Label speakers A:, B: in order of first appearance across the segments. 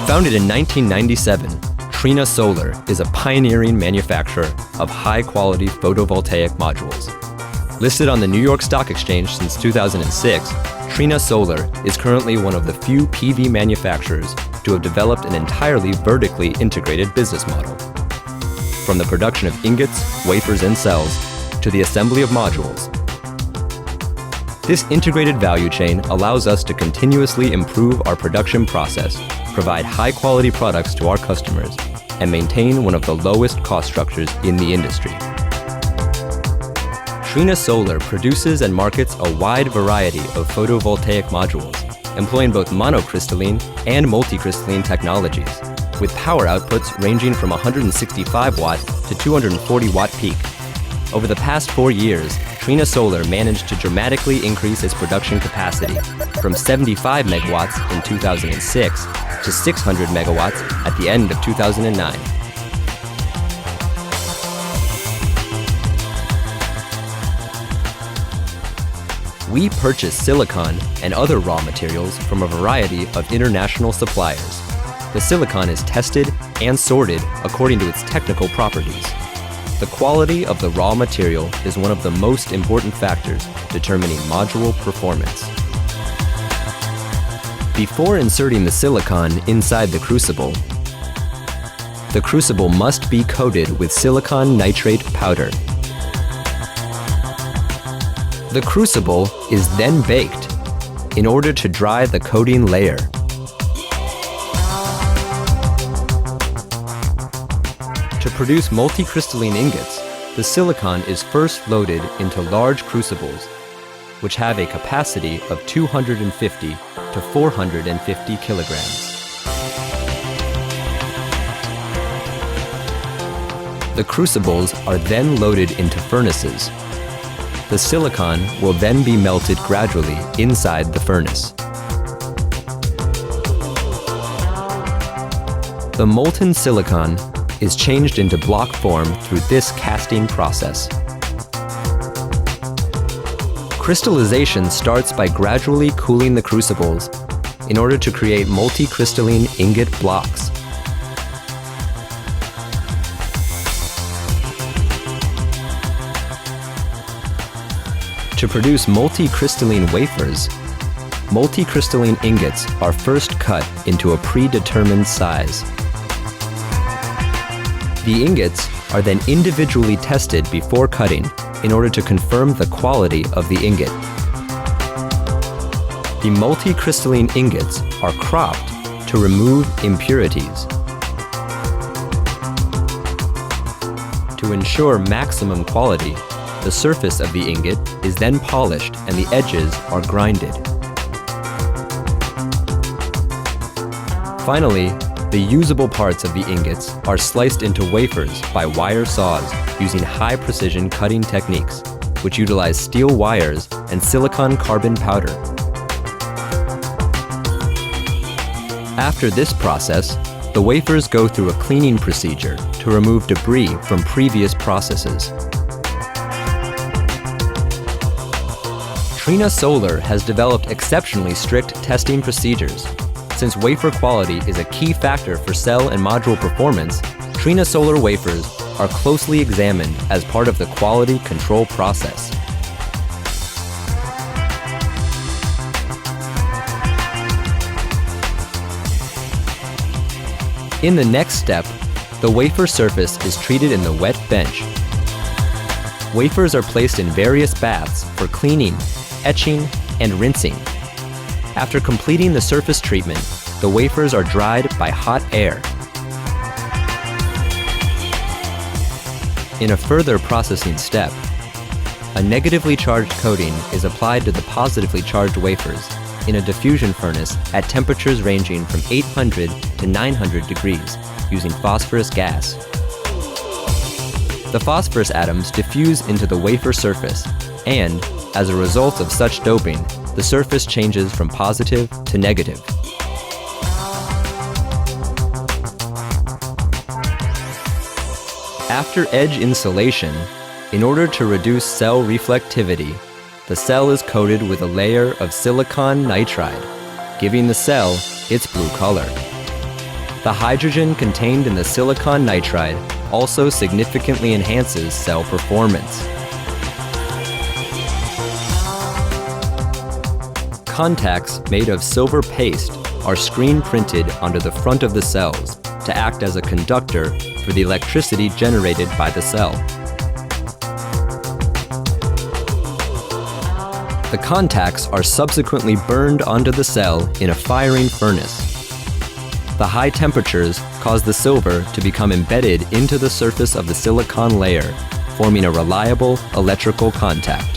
A: Founded in 1997, Trina Solar is a pioneering manufacturer of high-quality photovoltaic modules. Listed on the New York Stock Exchange since 2006, Trina Solar is currently one of the few PV manufacturers to have developed an entirely vertically integrated business model. From the production of ingots, wafers, and cells, to the assembly of modules. This integrated value chain allows us to continuously improve our production process, provide high-quality products to our customers, and maintain one of the lowest cost structures in the industry. Trina Solar produces and markets a wide variety of photovoltaic modules, employing both monocrystalline and multicrystalline technologies, with power outputs ranging from 165 watt to 240 watt peak. Over the past 4 years, Trina Solar managed to dramatically increase its production capacity from 75 megawatts in 2006 to 600 megawatts at the end of 2009. We purchase silicon and other raw materials from a variety of international suppliers. The silicon is tested and sorted according to its technical properties. The quality of the raw material is one of the most important factors determining module performance. Before inserting the silicon inside the crucible must be coated with silicon nitrate powder. The crucible is then baked in order to dry the coating layer. To produce multicrystalline ingots, the silicon is first loaded into large crucibles, which have a capacity of 250 to 450 kilograms. The crucibles are then loaded into furnaces. The silicon will then be melted gradually inside the furnace. The molten silicon is changed into block form through this casting process. Crystallization starts by gradually cooling the crucibles in order to create multicrystalline ingot blocks. To produce multicrystalline wafers, multicrystalline ingots are first cut into a predetermined size. The ingots are then individually tested before cutting in order to confirm the quality of the ingot. The multicrystalline ingots are cropped to remove impurities. To ensure maximum quality, the surface of the ingot is then polished and the edges are grinded. Finally, the usable parts of the ingots are sliced into wafers by wire saws using high-precision cutting techniques, which utilize steel wires and silicon carbon powder. After this process, the wafers go through a cleaning procedure to remove debris from previous processes. Trina Solar has developed exceptionally strict testing procedures. Since wafer quality is a key factor for cell and module performance, Trina Solar wafers are closely examined as part of the quality control process. In the next step, the wafer surface is treated in the wet bench. Wafers are placed in various baths for cleaning, etching, and rinsing. After completing the surface treatment, the wafers are dried by hot air. In a further processing step, a negatively charged coating is applied to the positively charged wafers in a diffusion furnace at temperatures ranging from 800 to 900 degrees using phosphorus gas. The phosphorus atoms diffuse into the wafer surface, and, as a result of such doping, the surface changes from positive to negative. After edge insulation, in order to reduce cell reflectivity, the cell is coated with a layer of silicon nitride, giving the cell its blue color. The hydrogen contained in the silicon nitride also significantly enhances cell performance. Contacts made of silver paste are screen printed onto the front of the cells to act as a conductor for the electricity generated by the cell. The contacts are subsequently burned onto the cell in a firing furnace. The high temperatures cause the silver to become embedded into the surface of the silicon layer, forming a reliable electrical contact.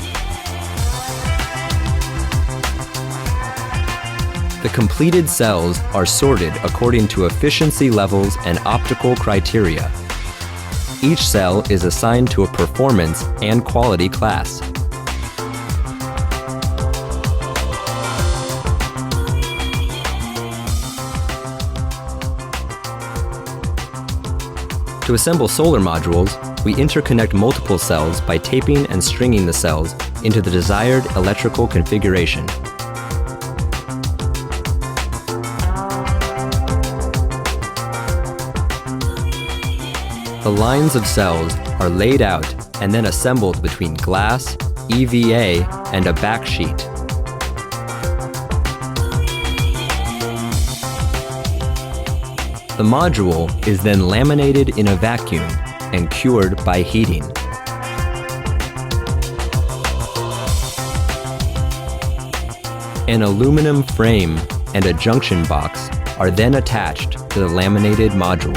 A: The completed cells are sorted according to efficiency levels and optical criteria. Each cell is assigned to a performance and quality class. To assemble solar modules, we interconnect multiple cells by taping and stringing the cells into the desired electrical configuration. The lines of cells are laid out and then assembled between glass, EVA, and a backsheet. The module is then laminated in a vacuum and cured by heating. An aluminum frame and a junction box are then attached to the laminated module.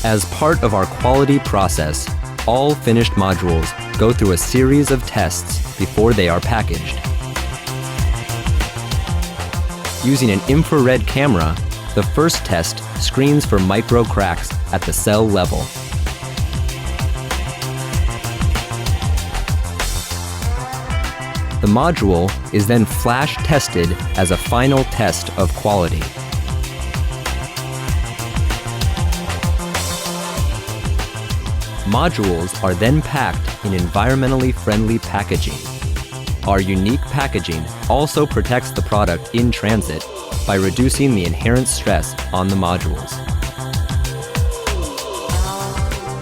A: As part of our quality process, all finished modules go through a series of tests before they are packaged. Using an infrared camera, the first test screens for micro cracks at the cell level. The module is then flash tested as a final test of quality. Modules are then packed in environmentally friendly packaging. Our unique packaging also protects the product in transit by reducing the inherent stress on the modules.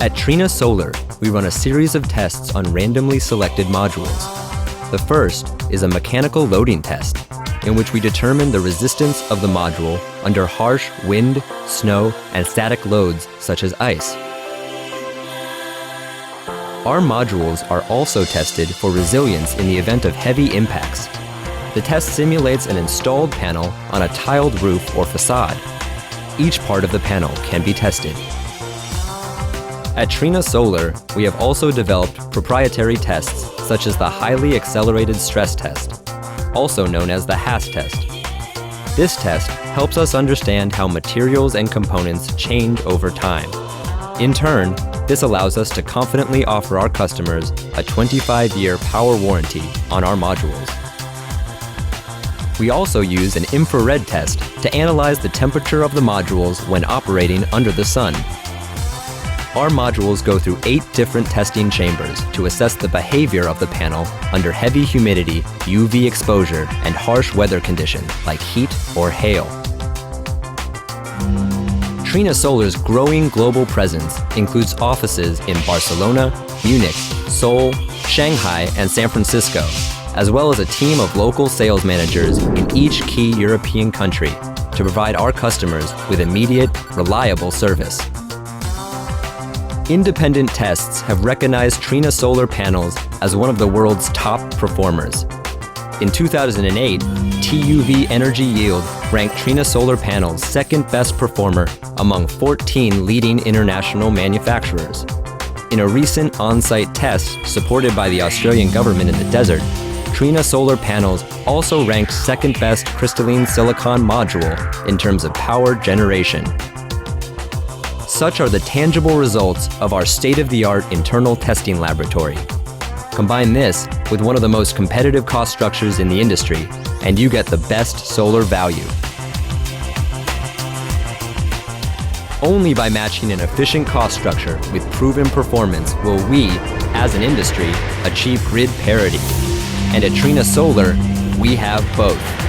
A: At Trina Solar, we run a series of tests on randomly selected modules. The first is a mechanical loading test, in which we determine the resistance of the module under harsh wind, snow, and static loads such as ice. Our modules are also tested for resilience in the event of heavy impacts. The test simulates an installed panel on a tiled roof or facade. Each part of the panel can be tested. At Trina Solar, we have also developed proprietary tests such as the Highly Accelerated Stress Test, also known as the HASS test. This test helps us understand how materials and components change over time. In turn, this allows us to confidently offer our customers a 25-year power warranty on our modules. We also use an infrared test to analyze the temperature of the modules when operating under the sun. Our modules go through 8 different testing chambers to assess the behavior of the panel under heavy humidity, UV exposure, and harsh weather conditions like heat or hail. Trina Solar's growing global presence includes offices in Barcelona, Munich, Seoul, Shanghai, and San Francisco, as well as a team of local sales managers in each key European country to provide our customers with immediate, reliable service. Independent tests have recognized Trina Solar panels as one of the world's top performers. In 2008, TUV Energy Yield ranked Trina Solar panels second best performer among 14 leading international manufacturers. In a recent on-site test supported by the Australian government in the desert, Trina Solar panels also ranked second best crystalline silicon module in terms of power generation. Such are the tangible results of our state-of-the-art internal testing laboratory. Combine this with one of the most competitive cost structures in the industry, and you get the best solar value. Only by matching an efficient cost structure with proven performance will we, as an industry, achieve grid parity. And at Trina Solar, We have both.